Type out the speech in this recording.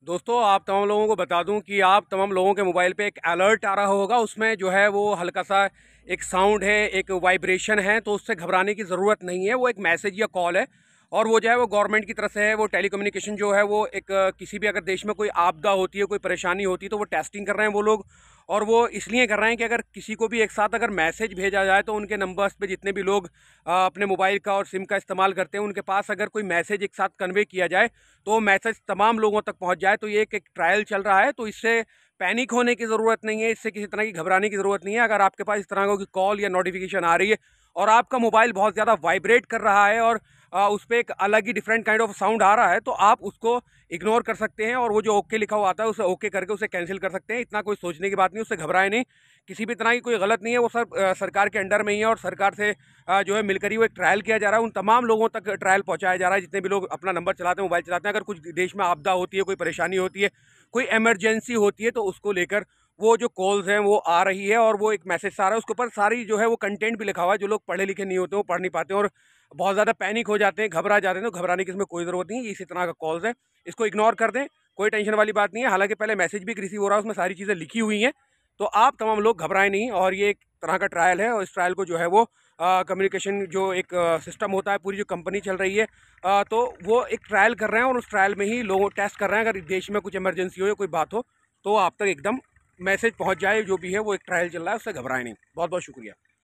दोस्तों, आप तमाम लोगों को बता दूं कि आप तमाम लोगों के मोबाइल पे एक अलर्ट आ रहा होगा। उसमें जो है वो हल्का सा एक साउंड है, एक वाइब्रेशन है, तो उससे घबराने की ज़रूरत नहीं है। वो एक मैसेज या कॉल है और वो जो है वो गवर्नमेंट की तरफ से है। वो टेलीकम्युनिकेशन जो है वो एक किसी भी अगर देश में कोई आपदा होती है, कोई परेशानी होती है, तो वो टेस्टिंग कर रहे हैं वो लोग। और वो इसलिए कर रहे हैं कि अगर किसी को भी एक साथ अगर मैसेज भेजा जाए तो उनके नंबर्स पे जितने भी लोग अपने मोबाइल का और सिम का इस्तेमाल करते हैं, उनके पास अगर कोई मैसेज एक साथ कन्वे किया जाए तो वो मैसेज तमाम लोगों तक पहुंच जाए। तो ये एक ट्रायल चल रहा है, तो इससे पैनिक होने की ज़रूरत नहीं है, इससे किसी तरह की घबराने की ज़रूरत नहीं है। अगर आपके पास इस तरह की कॉल या नोटिफिकेशन आ रही है और आपका मोबाइल बहुत ज़्यादा वाइब्रेट कर रहा है और उस पर एक अलग ही डिफरेंट काइंड ऑफ साउंड आ रहा है, तो आप उसको इग्नोर कर सकते हैं और वो जो ओके लिखा हुआ आता है उसे ओके करके उसे कैंसिल कर सकते हैं। इतना कोई सोचने की बात नहीं, उससे घबराए नहीं। किसी भी तरह की कोई गलत नहीं है, वो सब सरकार के अंडर में ही है और सरकार से जो है मिलकर ही वो एक ट्रायल किया जा रहा है। उन तमाम लोगों तक ट्रायल पहुंचाया जा रहा है जितने भी लोग अपना नंबर चलाते हैं, मोबाइल चलाते हैं। अगर कुछ देश में आपदा होती है, कोई परेशानी होती है, कोई इमरजेंसी होती है, तो उसको लेकर वो जो कॉल्स हैं वो आ रही है और वो एक मैसेज आ रहा है। उसके ऊपर सारी जो है वो कंटेंट भी लिखा हुआ है। जो लोग पढ़े लिखे नहीं होते, वो पढ़ नहीं पाते और बहुत ज़्यादा पैनिक हो जाते हैं, घबरा जाते हैं, तो घबराने की इसमें कोई ज़रूरत नहीं है। इसी तरह का कॉल्स है, इसको इग्नोर कर दें, कोई टेंशन वाली बात नहीं है। हालांकि पहले मैसेज भी रिसीव हो रहा है, उसमें सारी चीज़ें लिखी हुई हैं, तो आप तमाम लोग घबराएं नहीं। और ये एक तरह का ट्रायल है और इस ट्रायल को जो है वो कम्युनिकेशन जो एक सिस्टम होता है, पूरी जो कंपनी चल रही है, तो वो एक ट्रायल कर रहे हैं और उस ट्रायल में ही लोग टेस्ट कर रहे हैं। अगर देश में कुछ इमरजेंसी हो या कोई बात हो तो आप तक एकदम मैसेज पहुंच जाए। जो भी है वो एक ट्रायल चल रहा है, उससे घबराएं नहीं। बहुत बहुत शुक्रिया।